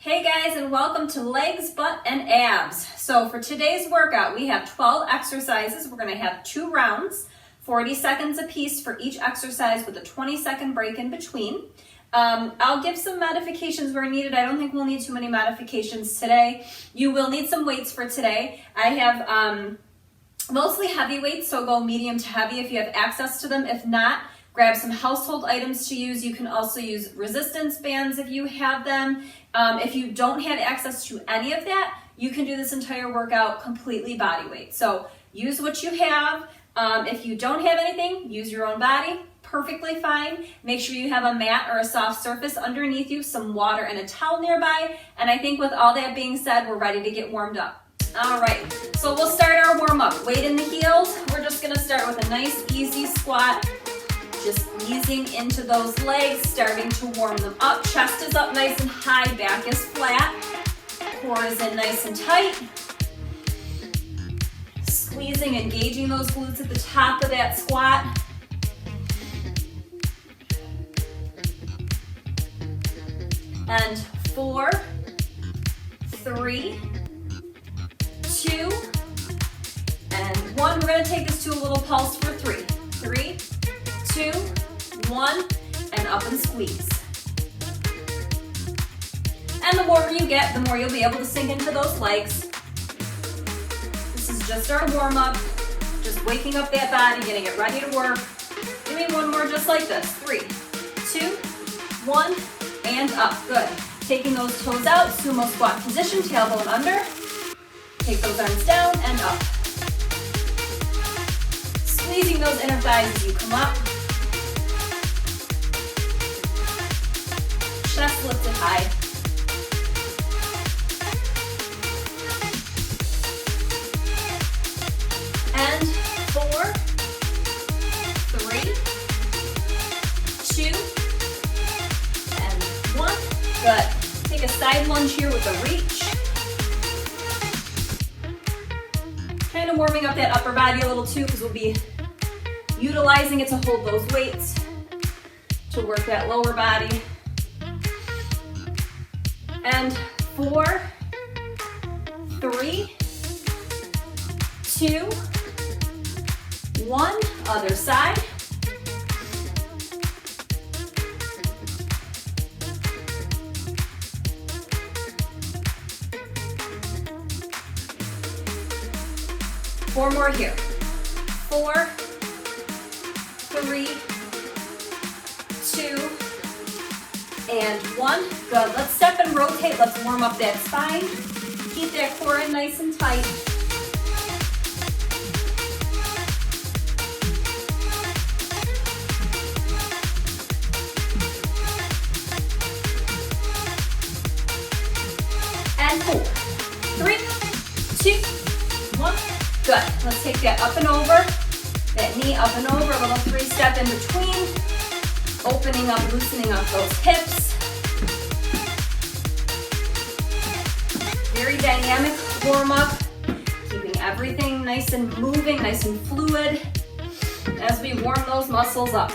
Hey guys, and welcome to Legs, Butt, and Abs. So for today's workout, we have 12 exercises. We're going to have 2 rounds, 40 seconds a piece for each exercise with a 20-second break in between. I'll give some modifications where needed. I don't think we'll need too many modifications today. You will need some weights for today. I have mostly heavy weights, so go medium to heavy if you have access to them. If not, grab some household items to use. You can also use resistance bands if you have them. If you don't have access to any of that, you can do this entire workout completely body weight. So use what you have. If you don't have anything, use your own body. Perfectly fine. Make sure you have a mat or a soft surface underneath you, some water and a towel nearby. And I think with all that being said, we're ready to get warmed up. All right, so we'll start our warm up. Weight in the heels. We're just gonna start with a nice easy squat. Just easing into those legs, starting to warm them up. Chest is up nice and high, back is flat. Core is in nice and tight. Squeezing, engaging those glutes at the top of that squat. And 4, 3, 2, and 1. We're gonna take this to a little pulse for 3. 3, 2, 1, and up and squeeze. And the warmer you get, the more you'll be able to sink into those legs. This is just our warm up, just waking up that body, getting it ready to work. Give me one more just like this. 3, 2, 1, and up. Good. Taking those toes out, sumo squat position, tailbone under. Take those arms down and up. Squeezing those inner thighs as you come up. Chest lifted high. And 4, 3, 2, and 1. Good. Take a side lunge here with a reach. Kind of warming up that upper body a little too, because we'll be utilizing it to hold those weights, to work that lower body. And 4, 3, 2, 1. Other side. Four more here. 4, 3, 2, and 1. Good. Let's step and rotate. Let's warm up that spine. Keep that core in nice and tight. And 4, 3, 2, 1. Good. Let's take that up and over. That knee up and over. A little 3-step in between. Opening up, loosening up those hips. Very dynamic warm up. Keeping everything nice and moving, nice and fluid as we warm those muscles up.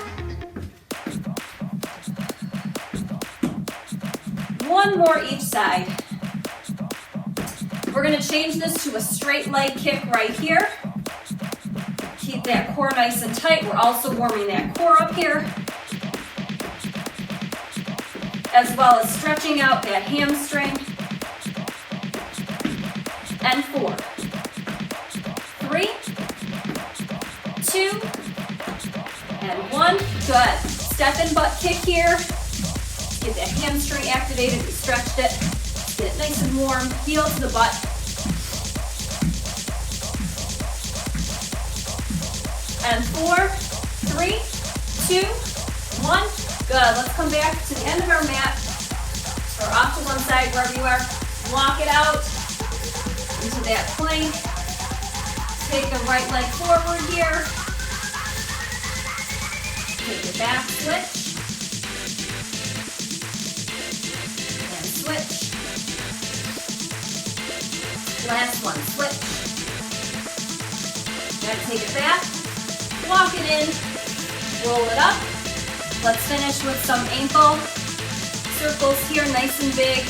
One more each side. We're gonna change this to a straight leg kick right here. Keep that core nice and tight. We're also warming that core up here, as well as stretching out that hamstring. And 4, 3, 2, and 1. Good. Step and butt kick here. Get that hamstring activated. We stretched it. Get it nice and warm. Heel to the butt. And 4, 3, 2, 1. Good. Let's come back to the end of our mat, or off to one side, wherever you are. Walk it out into that plank. Take the right leg forward here. Take it back, switch. And switch. Last one, switch. Now take it back. Walk it in. Roll it up. Let's finish with some ankle circles here, nice and big.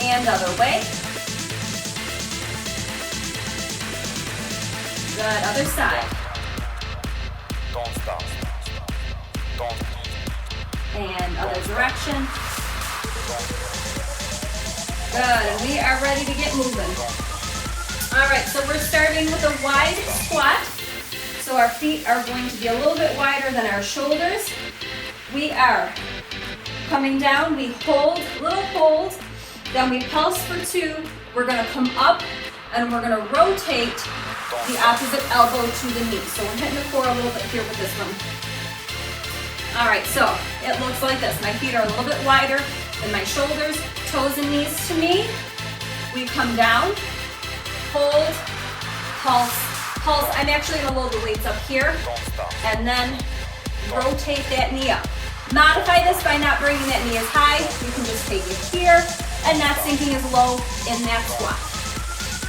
And other way. Good, other side. Don't stop. Don't. And other direction. Good, and we are ready to get moving. All right, so we're starting with a wide squat. So our feet are going to be a little bit wider than our shoulders. We are coming down, we hold, little hold, then we pulse for 2. We're gonna come up and we're gonna rotate the opposite elbow to the knee. So we're hitting the floor a little bit here with this one. All right, so it looks like this. My feet are a little bit wider than my shoulders, toes and knees to me. We come down, hold, pulse, pulse. I'm actually gonna load the weights up here and then rotate that knee up. Modify this by not bringing that knee as high. You can just take it here and not sinking as low in that squat.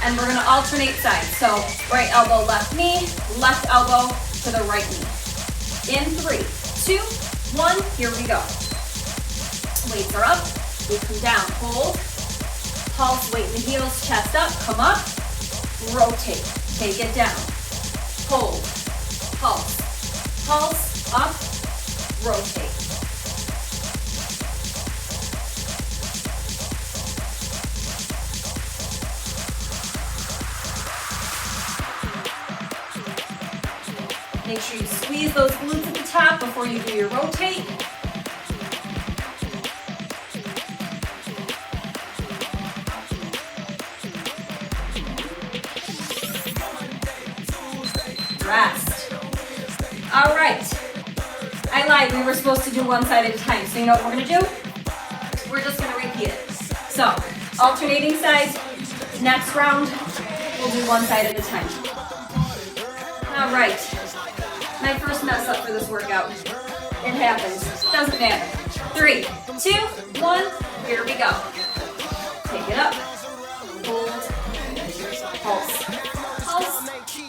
And we're gonna alternate sides. So right elbow, left knee, left elbow to the right knee. In 3, 2, 1, here we go. Weights are up, we come down, hold, pulse, weight in the heels, chest up, come up, rotate, take it down, hold, pulse, pulse, up, rotate. Make sure you squeeze those glutes at the top before you do your rotate. Rest. All right. I lied, we were supposed to do one side at a time. So you know what we're gonna do? We're just gonna repeat it. So, alternating sides. Next round, we'll do one side at a time. All right. My first mess up for this workout. It happens. Doesn't matter. 3, 2, 1. Here we go. Take it up. Hold. Pulse. Pulse.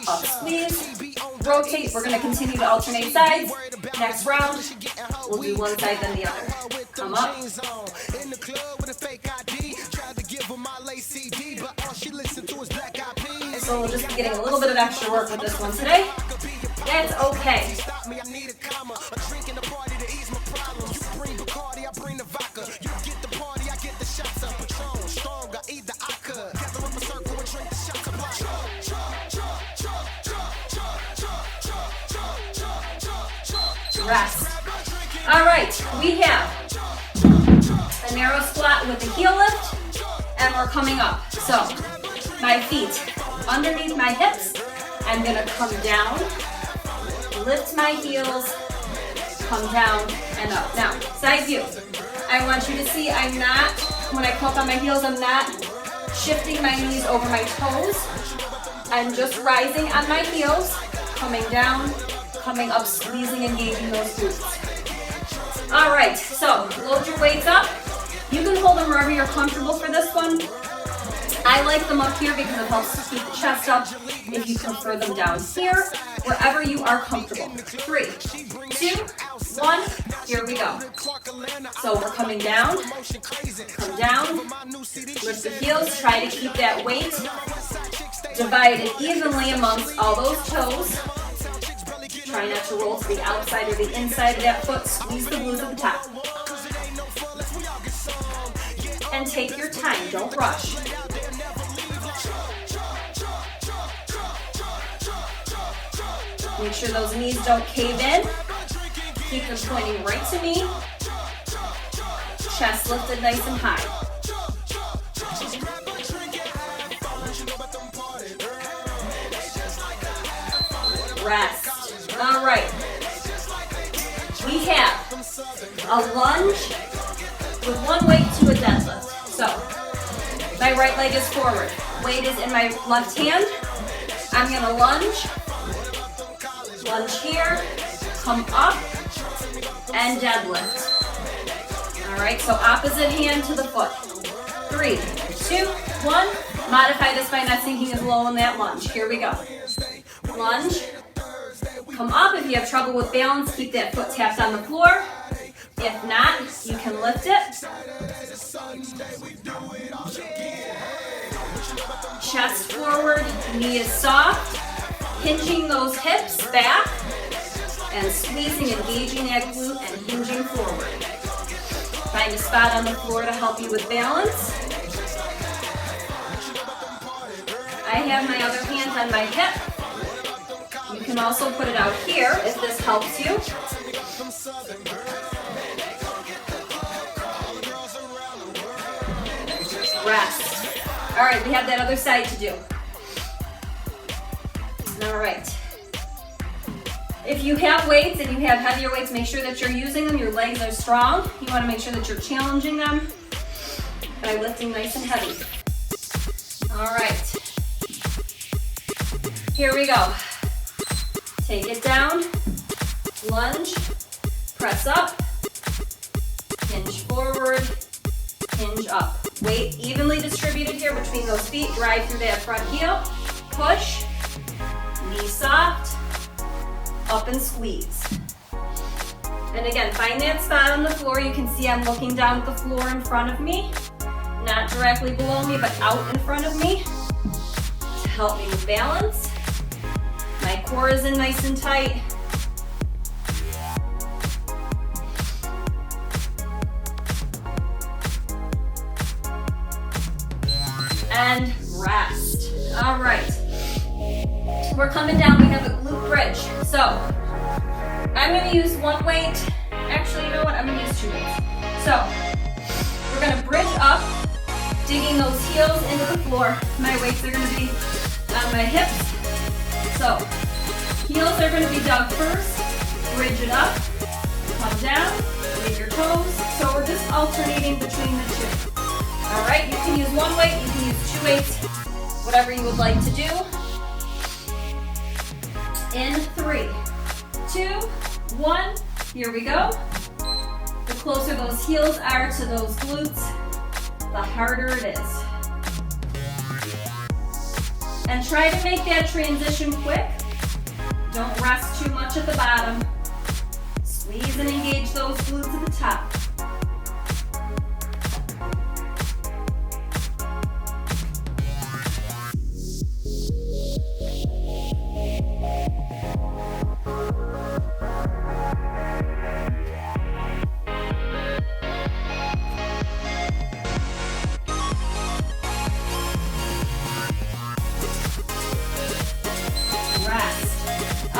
Up, squeeze. Rotate. We're going to continue to alternate sides. Next round, we'll do one side then the other. Come up. So we'll just be getting a little bit of extra work with this one today. That's okay. Rest. All right, we have a narrow squat with a heel lift, and we're coming up. So my feet underneath my hips. I'm gonna come down, lift my heels, come down and up. Now, side view. I want you to see I'm not, when I come up on my heels, I'm not shifting my knees over my toes. I'm just rising on my heels, coming down, coming up, squeezing, engaging those glutes. All right, so load your weights up. You can hold them wherever you're comfortable for this one. I like them up here because it helps to keep the chest up. If you prefer them down here, wherever you are comfortable. 3, 2, 1, here we go. So we're coming down, come down, lift the heels, try to keep that weight divided evenly amongst all those toes. Try not to roll to the outside or the inside of that foot, squeeze the glutes at the top. And take your time, don't rush. Make sure those knees don't cave in. Keep them pointing right to me. Chest lifted nice and high. Rest. All right. We have a lunge with one weight to a deadlift. So, my right leg is forward. Weight is in my left hand. I'm gonna lunge here, come up, and deadlift. All right, so opposite hand to the foot. 3, 2, 1. Modify this by not sinking as low in that lunge. Here we go. Lunge, come up. If you have trouble with balance, keep that foot tapped on the floor. If not, you can lift it. Chest forward, knee is soft. Hinging those hips back and squeezing, engaging that glute and hinging forward. Find a spot on the floor to help you with balance. I have my other hand on my hip. You can also put it out here if this helps you. Rest. All right, we have that other side to do. All right. If you have weights and you have heavier weights, make sure that you're using them. Your legs are strong. You want to make sure that you're challenging them by lifting nice and heavy. All right. Here we go. Take it down, lunge, press up, hinge forward, hinge up. Weight evenly distributed here between those feet. Drive through that front heel, push, knee soft, up and squeeze. And again, find that spot on the floor. You can see I'm looking down at the floor in front of me, not directly below me, but out in front of me to help me with balance. My core is in nice and tight. And rest. All right. We're coming down, we have a glute bridge. So I'm gonna use one weight. Actually, you know what? I'm gonna use two weights. So we're gonna bridge up, digging those heels into the floor. My weights are gonna be on my hips. So heels are gonna be dug first, bridge it up, come down, leave your toes. So we're just alternating between the two. All right, you can use one weight, you can use two weights, whatever you would like to do. In 3, 2, 1, here we go. The closer those heels are to those glutes, the harder it is. And try to make that transition quick. Don't rest too much at the bottom. Squeeze and engage those glutes at the top.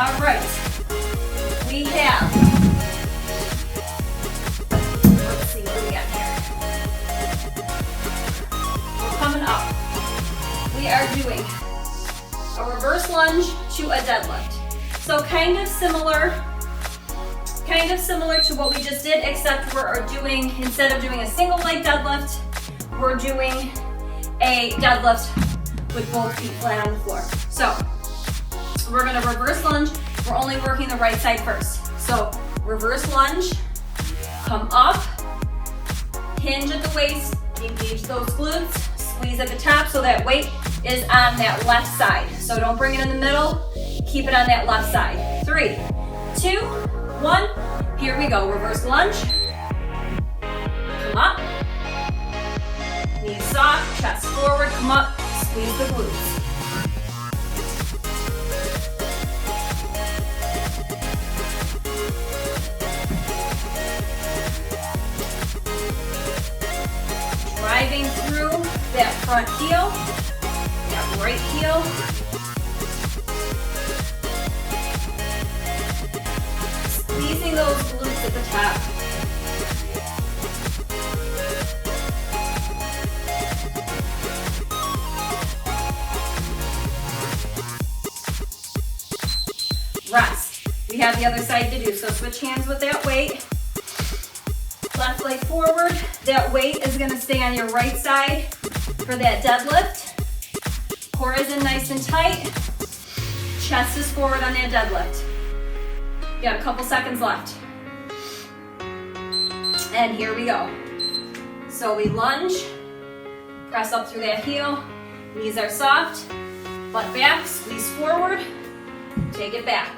All right, we have, let's see what we got here. We're coming up. We are doing a reverse lunge to a deadlift. So kind of similar to what we just did, except we're doing, instead of doing a single leg deadlift, we're doing a deadlift with both feet flat on the floor. So we're gonna reverse lunge. We're only working the right side first. So reverse lunge, come up, hinge at the waist, engage those glutes, squeeze at the top so that weight is on that left side. So don't bring it in the middle, keep it on that left side. 3, 2, 1, here we go. Reverse lunge, come up, knees soft, chest forward, come up, squeeze the glutes. Driving through that front heel, that right heel. Squeezing those glutes at the top. Rest. We have the other side to do, so switch hands with that weight. Left leg forward. That weight is going to stay on your right side for that deadlift. Core is in nice and tight. Chest is forward on that deadlift. You got a couple seconds left. And here we go. So we lunge, press up through that heel. Knees are soft, butt back, squeeze forward, take it back.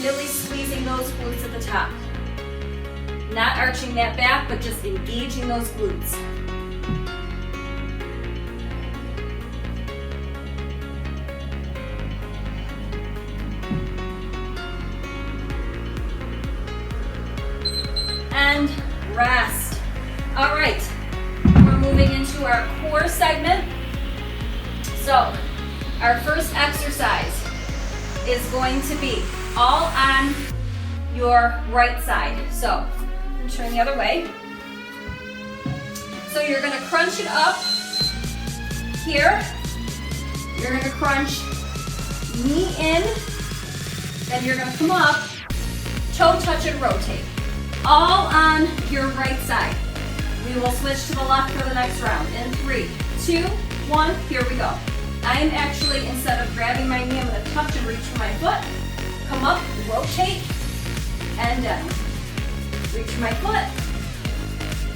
Really squeezing those glutes at the top. Not arching that back, but just engaging those glutes. And rest. All right, we're moving into our core segment. So our first exercise is going to be all on your right side. So turn the other way. So you're gonna crunch it up here. You're gonna crunch knee in, then you're gonna come up, toe touch and rotate. All on your right side. We will switch to the left for the next round. In 3, 2, 1, here we go. I am actually, instead of grabbing my knee, I'm gonna touch and reach for my foot. Come up, rotate, and down. Reach for my foot,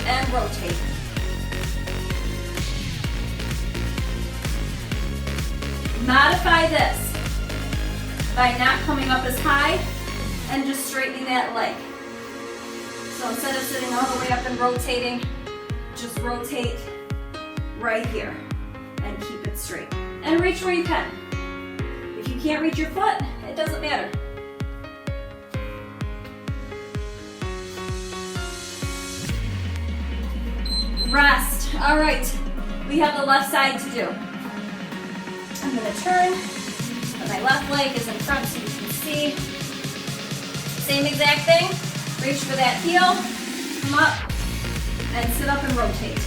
and rotate. Modify this by not coming up as high and just straightening that leg. So instead of sitting all the way up and rotating, just rotate right here and keep it straight. And reach where you can. If you can't reach your foot, it doesn't matter. Rest. All right, we have the left side to do. I'm gonna turn, and my left leg is in front so you can see. Same exact thing. Reach for that heel, come up, and sit up and rotate.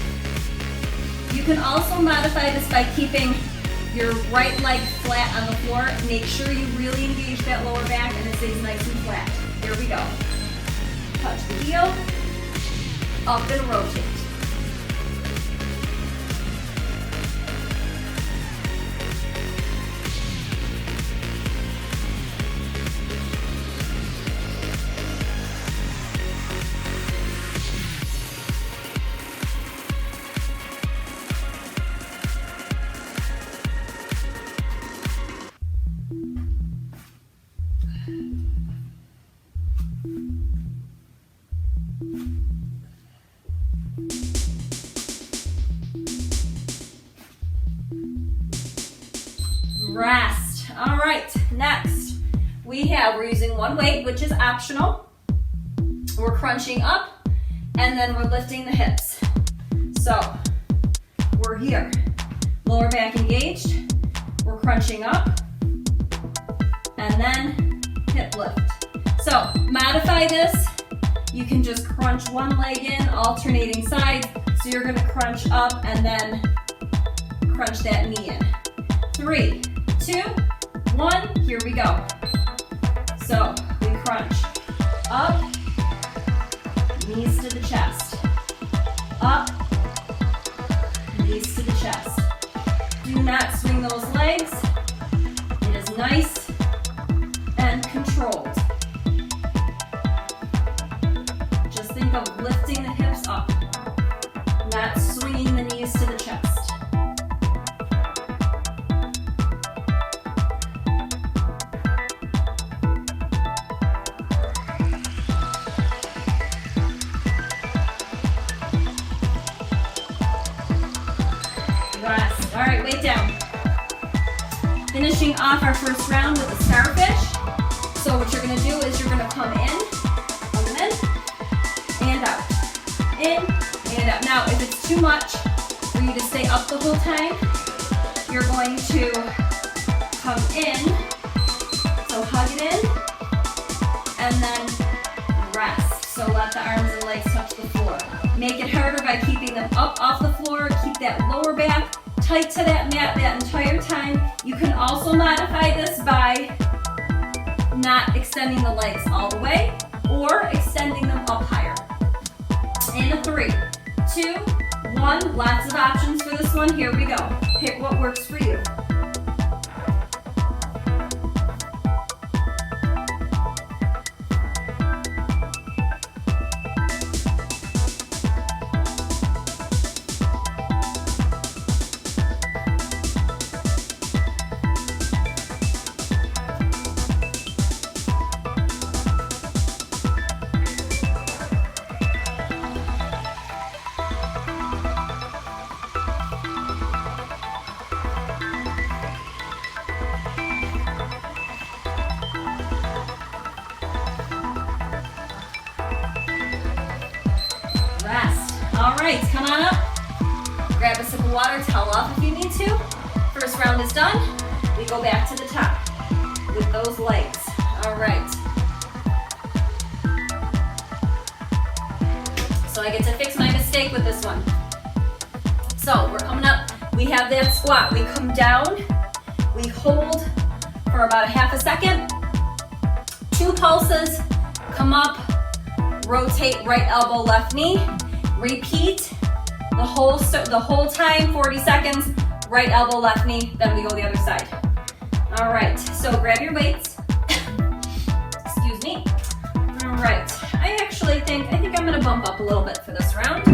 You can also modify this by keeping your right leg flat on the floor. Make sure you really engage that lower back and it stays nice and flat. Here we go. Touch the heel, up and rotate. Rest. All right, next we're using one weight, which is optional. We're crunching up and then we're lifting the hips. So we're here, lower back engaged, we're crunching up and then hip lift. So modify this. You can just crunch one leg in, alternating sides. So you're gonna crunch up and then crunch that knee in. 3, 2, 1, here we go. So we crunch up, knees to the chest, up, knees to the chest. Do not swing those legs. It is nice and controlled. Just think of lifting the hips up, not swinging the knees to the chest. Rest. All right, weight down. Finishing off our first round with a starfish. So what you're gonna do is you're gonna come in, and out, in, and out. Now, if it's too much for you to stay up the whole time, you're going to come in, so hug it in, and then rest. So let the arms and legs touch the floor. Make it harder by keeping them up off the floor. Keep that lower back tight to that mat that entire time. You can also modify this by not extending the legs all the way or extending them up higher. In a 3, 2, 1, lots of options for this one. Here we go. Pick what works for you. right, come on up. Grab a sip of water, towel off if you need to. First round is done. We go back to the top with those legs. All right. So I get to fix my mistake with this one. So we're coming up. We have that squat. We come down. We hold for about a half a second. 2 pulses. Come up. Rotate right elbow, left knee. Repeat the whole time, 40 seconds. Right elbow, left knee. Then we go the other side. All right. So grab your weights. Excuse me. All right. I think I'm gonna bump up a little bit for this round.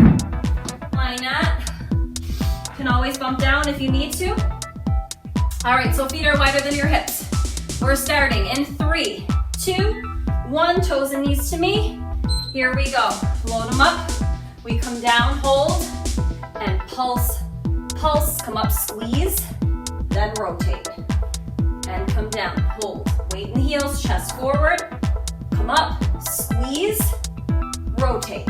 Why not? Can always bump down if you need to. All right, so feet are wider than your hips. We're starting in 3, 2, 1, toes and knees to me. Here we go. Load them up. We come down, hold, and pulse, pulse. Come up, squeeze, then rotate. And come down, hold. Weight in the heels, chest forward. Come up, squeeze, rotate.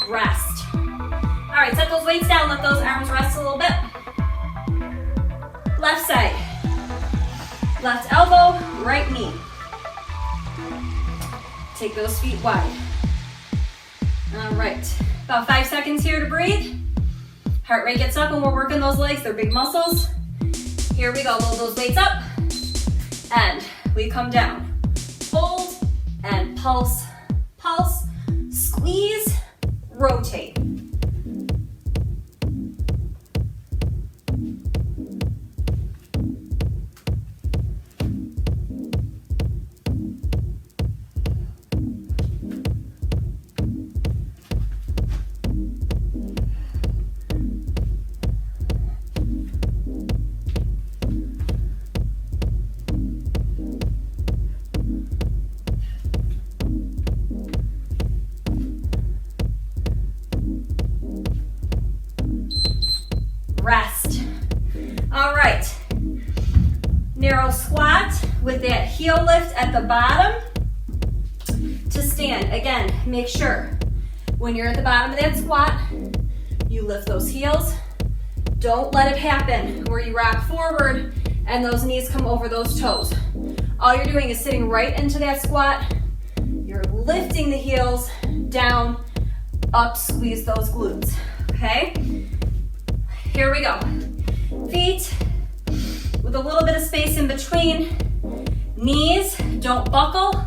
Rest. All right, set those weights down, let those arms rest a little bit. Left side. Left elbow, right knee. Take those feet wide. All right, about 5 seconds here to breathe. Heart rate gets up when we're working those legs, they're big muscles. Here we go, load those weights up. And we come down. Hold and pulse, pulse, squeeze, rotate. Rest. All right. Narrow squat with that heel lift at the bottom to stand. Again, make sure when you're at the bottom of that squat, you lift those heels. Don't let it happen where you rock forward and those knees come over those toes. All you're doing is sitting right into that squat. You're lifting the heels down, up, squeeze those glutes, okay? Here we go. Feet with a little bit of space in between. Knees, don't buckle.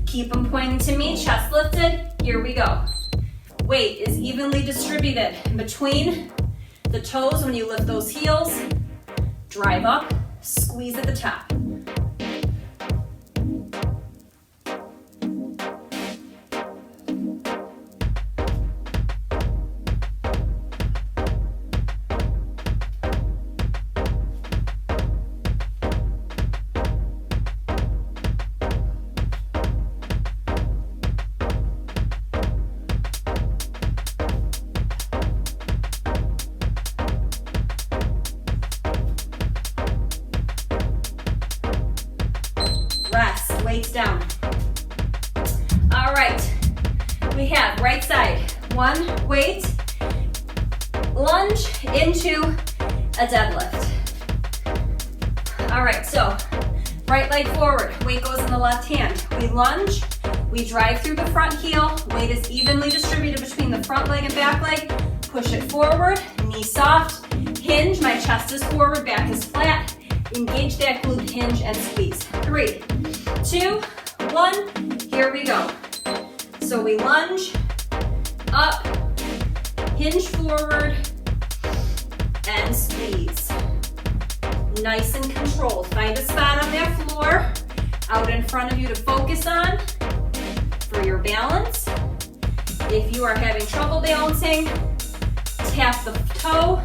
Keep them pointing to me, chest lifted. Here we go. Weight is evenly distributed between the toes when you lift those heels. Drive up, squeeze at the top. Rest, weights down. All right, we have right side, 1 weight, lunge into a deadlift. All right, so right leg forward, weight goes in the left hand. We lunge, we drive through the front heel, weight is evenly distributed between the front leg and back leg. Push it forward, knee soft, hinge, my chest is forward, back is flat. Engage that glute, hinge, and squeeze. 3, 2, 1, here we go. So we lunge, up, hinge forward, and squeeze. Nice and controlled. Find a spot on that floor, out in front of you to focus on for your balance. If you are having trouble balancing, tap the toe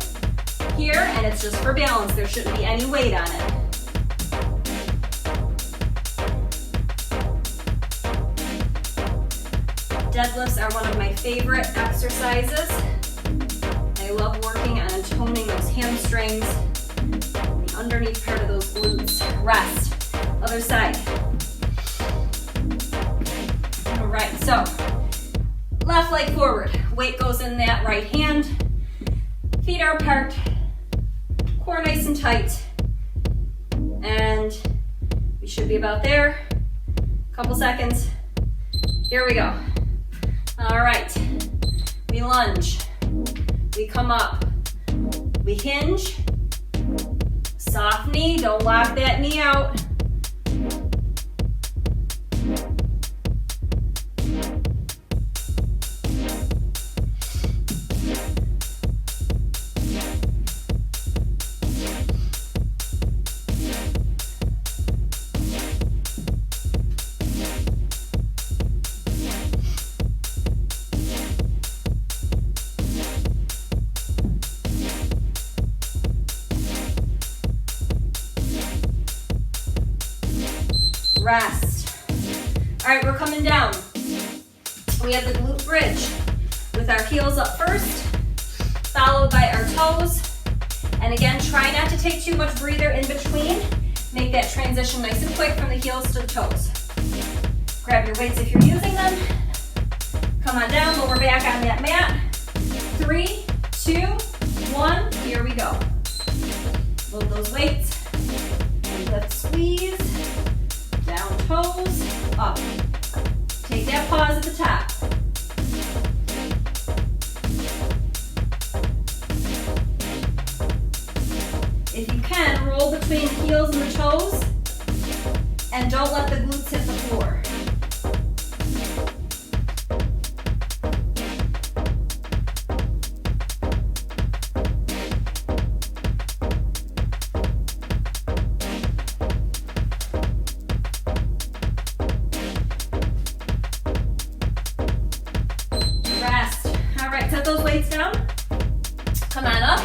here, and it's just for balance. There shouldn't be any weight on it. Deadlifts are one of my favorite exercises. I love working on toning those hamstrings, the underneath part of those glutes. Rest. Other side. All right, so left leg forward. Weight goes in that right hand. Feet are apart. Core nice and tight. And we should be about there. Couple seconds. Here we go. All right. We lunge. We come up. We hinge. Soft knee. Don't lock that knee out. Rest. All right, we're coming down. We have the glute bridge with our heels up first, followed by our toes. And again, try not to take too much breather in between. Make that transition nice and quick from the heels to the toes. Grab your weights if you're using them. Come on down, lower back on that mat. 3, 2, 1, here we go. Load those weights. Lift, squeeze. Down toes, up. Take that pause at the top. If you can, roll between the heels and the toes, and don't let the glutes hit the floor. Come on up.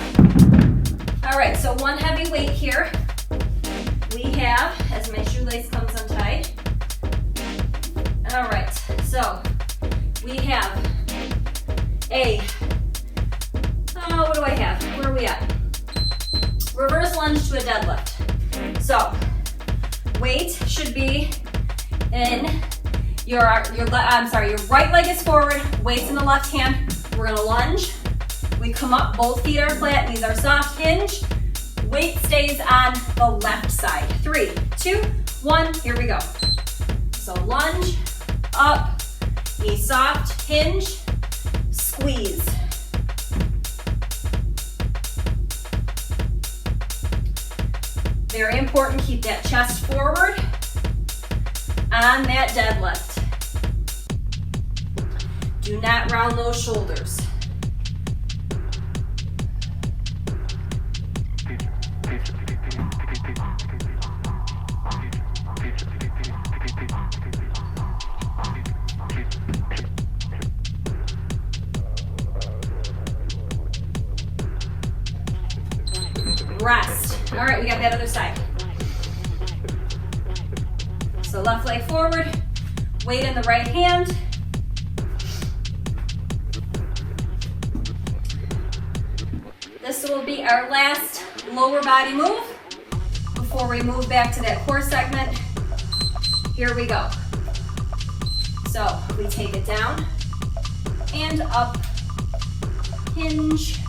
All right, so one heavy weight here. We have, as my shoelace comes untied. All right, so we have what do I have? Where are we at? Reverse lunge to a deadlift. So weight should be in your right leg is forward, weight's in the left hand. We're gonna lunge. We come up, both feet are flat, knees are soft, hinge. Weight stays on the left side. 3, 2, 1, here we go. So lunge, up, knee soft, hinge, squeeze. Very important, keep that chest forward on that deadlift. Do not round those shoulders. Rest. All right, we got that other side. So left leg forward, weight in the right hand. This will be our last lower body move before we move back to that core segment. Here we go. So we take it down and up, hinge,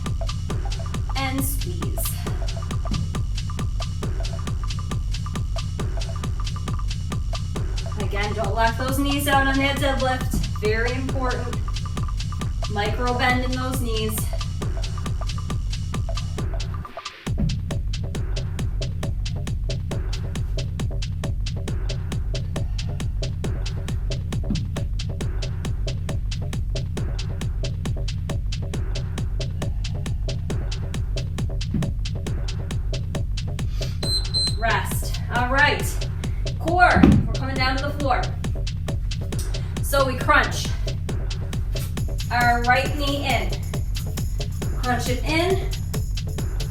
and squeeze. Again, don't lock those knees out on that deadlift. Very important. Micro bend in those knees. Rest. All right. Core. We're coming down to the floor. So we crunch our right knee in. Crunch it in,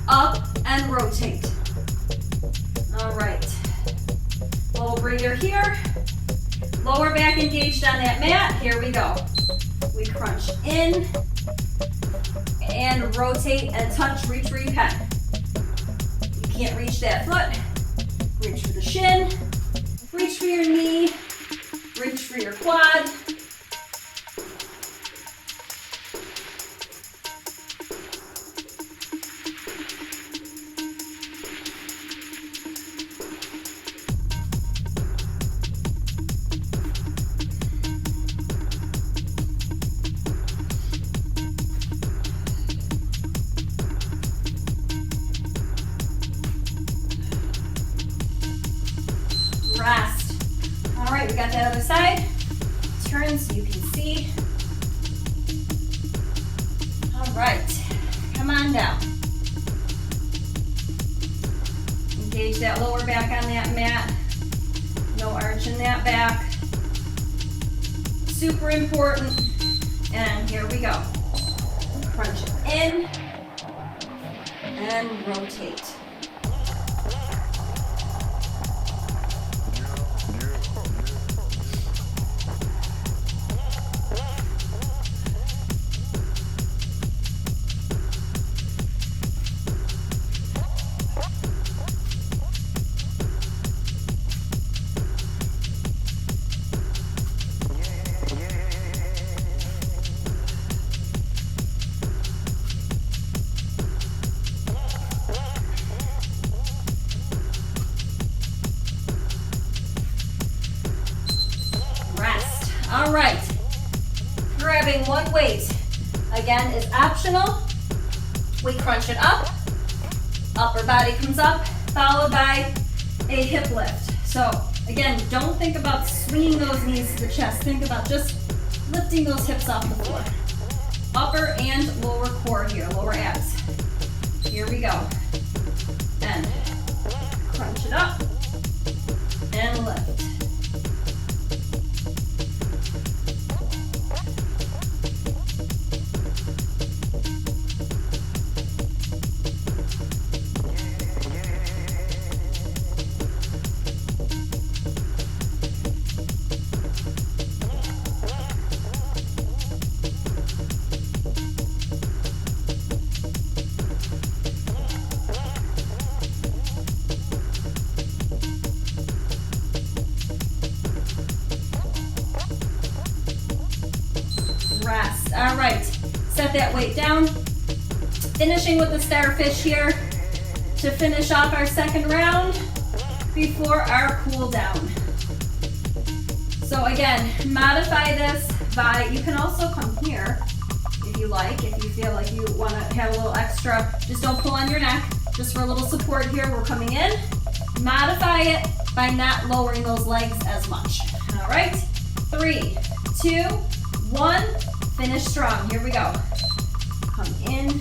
up, and rotate. All right. Little breather here. Lower back engaged on that mat. Here we go. We crunch in and rotate and touch, reach where you can. You can't reach that foot, reach for the shin, reach for your knee, reach for your quad. Rest. All right, we got that other side. Turn so you can see. All right, come on down. Engage that lower back on that mat. No arch in that back. Super important. And here we go. Crunch in and rotate. All right, grabbing one weight, again, is optional. We crunch it up, upper body comes up, followed by a hip lift. So again, don't think about swinging those knees to the chest. Think about just lifting those hips off the floor. Upper and lower core here, lower abs. Here we go. And crunch it up and lift. Rest. All right, set that weight down. Finishing with the starfish here to finish off our second round before our cool down. So again, modify this by, you can also come here if you like, if you feel like you want to have a little extra, just don't pull on your neck, just for a little support here, we're coming in. Modify it by not lowering those legs as much. All right, 3, 2, 1, finish strong, here we go. Come in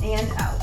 and out.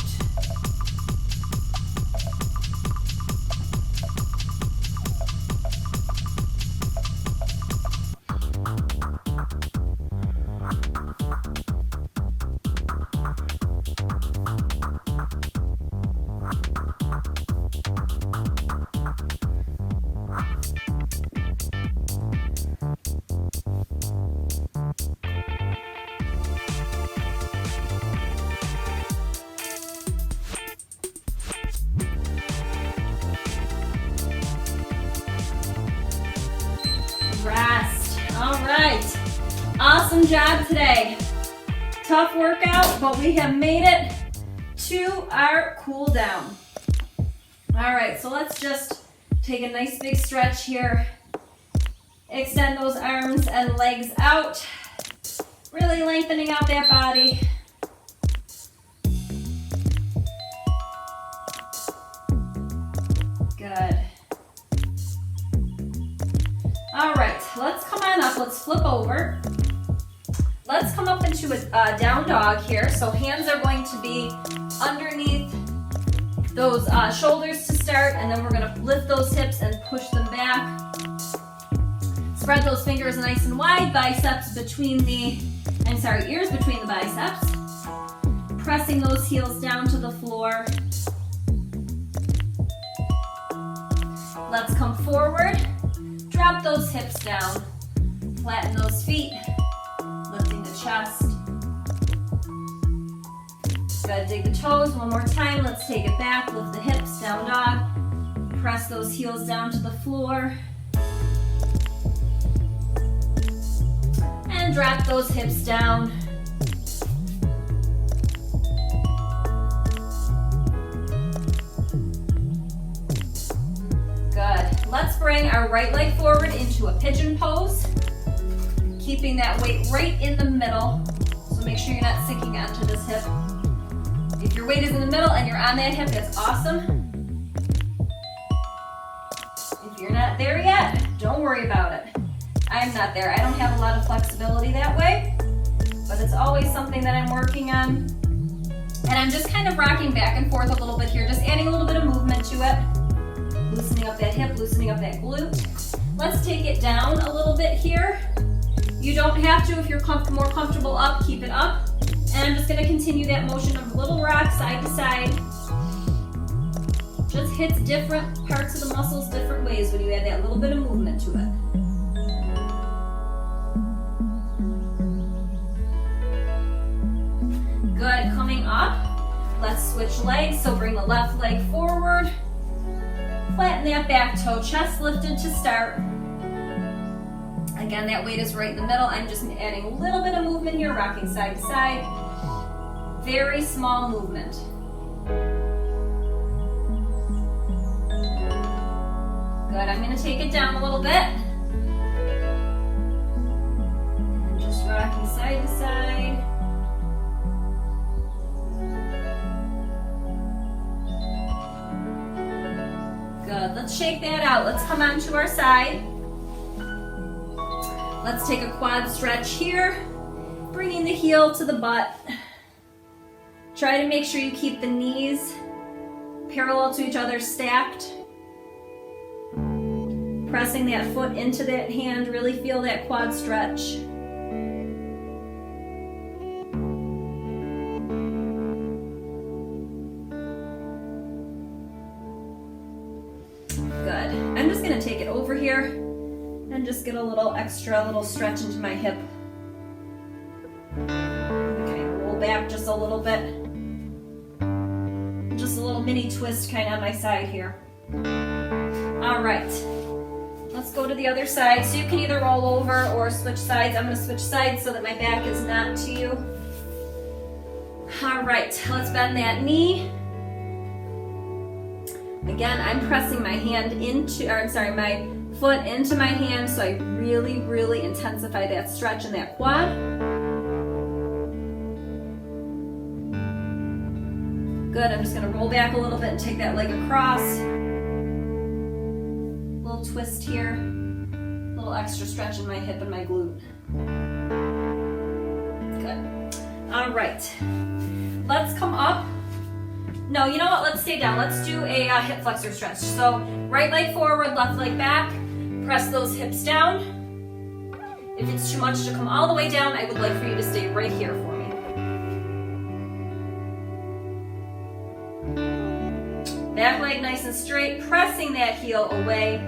Rest. All right. Awesome job today. Tough workout, but we have made it to our cool down. All right, so let's just take a nice big stretch here. Extend those arms and legs out. Really lengthening out that body. Good. All right, let's come on up. Let's flip over. Let's come up into a down dog here. So hands are going to be underneath those shoulders to start, and then we're going to lift those hips and push them back. Spread those fingers nice and wide, biceps between the, ears between the biceps. Pressing those heels down to the floor. Let's come forward. Drop those hips down, flatten those feet, lift chest. Good, dig the toes one more time. Let's take it back, lift the hips, down dog. Press those heels down to the floor. And drop those hips down. Good. Let's bring our right leg forward into a pigeon pose. Keeping that weight right in the middle. So make sure you're not sinking onto this hip. If your weight is in the middle and you're on that hip, that's awesome. If you're not there yet, don't worry about it. I'm not there. I don't have a lot of flexibility that way, but it's always something that I'm working on. And I'm just kind of rocking back and forth a little bit here, just adding a little bit of movement to it. Loosening up that hip, loosening up that glute. Let's take it down a little bit here. You don't have to if you're more comfortable up, keep it up. And I'm just gonna continue that motion of little rock side to side. Just hits different parts of the muscles different ways when you add that little bit of movement to it. Good, coming up, let's switch legs. So bring the left leg forward. Flatten that back toe, chest lifted to start. Again, that weight is right in the middle. I'm just adding a little bit of movement here, rocking side to side. Very small movement. Good, I'm gonna take it down a little bit. And just rocking side to side. Good, let's shake that out. Let's come onto our side. Let's take a quad stretch here, bringing the heel to the butt. Try to make sure you keep the knees parallel to each other, stacked. Pressing that foot into that hand, really feel that quad stretch. Good. I'm just gonna take it over here and just get a little stretch into my hip. Okay, roll back just a little bit. Just a little mini twist kind of on my side here. All right, let's go to the other side. So you can either roll over or switch sides. I'm gonna switch sides so that my back is not to you. All right, let's bend that knee. Again, I'm pressing my my foot into my hand, so I really, really intensify that stretch in that quad. Good, I'm just gonna roll back a little bit and take that leg across. Little twist here. Little extra stretch in my hip and my glute. Good. All right, let's come up. No, you know what, let's stay down. Let's do a hip flexor stretch. So right leg forward, left leg back. Press those hips down. If it's too much to come all the way down, I would like for you to stay right here for me. Back leg nice and straight, pressing that heel away.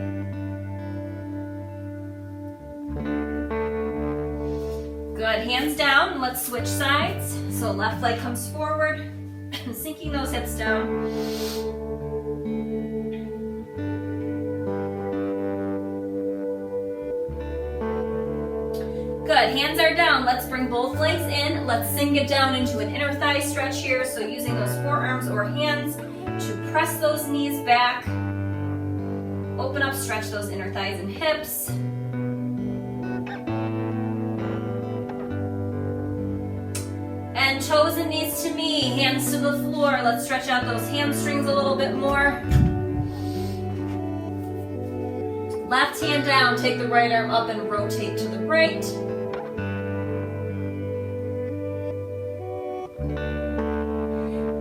Good, hands down, let's switch sides. So left leg comes forward, sinking those hips down. Good, hands are down. Let's bring both legs in. Let's sink it down into an inner thigh stretch here. So using those forearms or hands to press those knees back. Open up, stretch those inner thighs and hips. And toes and knees to me, hands to the floor. Let's stretch out those hamstrings a little bit more. Left hand down, take the right arm up and rotate to the right.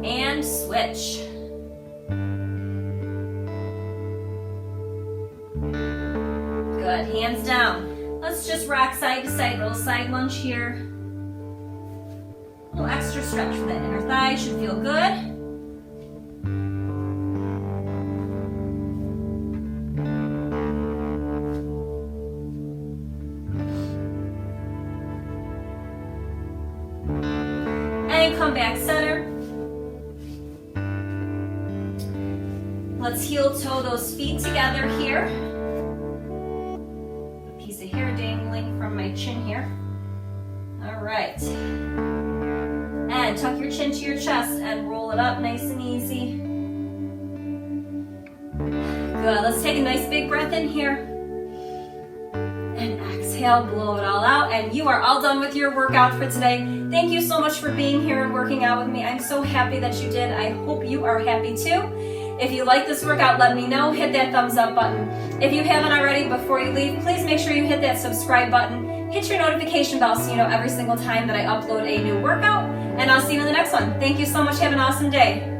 And switch. Good, hands down. Let's just rock side to side, little side lunge here. A little extra stretch for that inner thigh, should feel good. plank, come back center. Let's heel toe those feet together here. A piece of hair dangling from my chin here. All right. And tuck your chin to your chest and roll it up nice and easy. Good, let's take a nice big breath in here. And exhale, blow it all out. And you are all done with your workout for today. Thank you so much for being here and working out with me. I'm so happy that you did. I hope you are happy too. If you like this workout, let me know. Hit that thumbs up button. If you haven't already, before you leave, please make sure you hit that subscribe button. Hit your notification bell so you know every single time that I upload a new workout. And I'll see you in the next one. Thank you so much. Have an awesome day.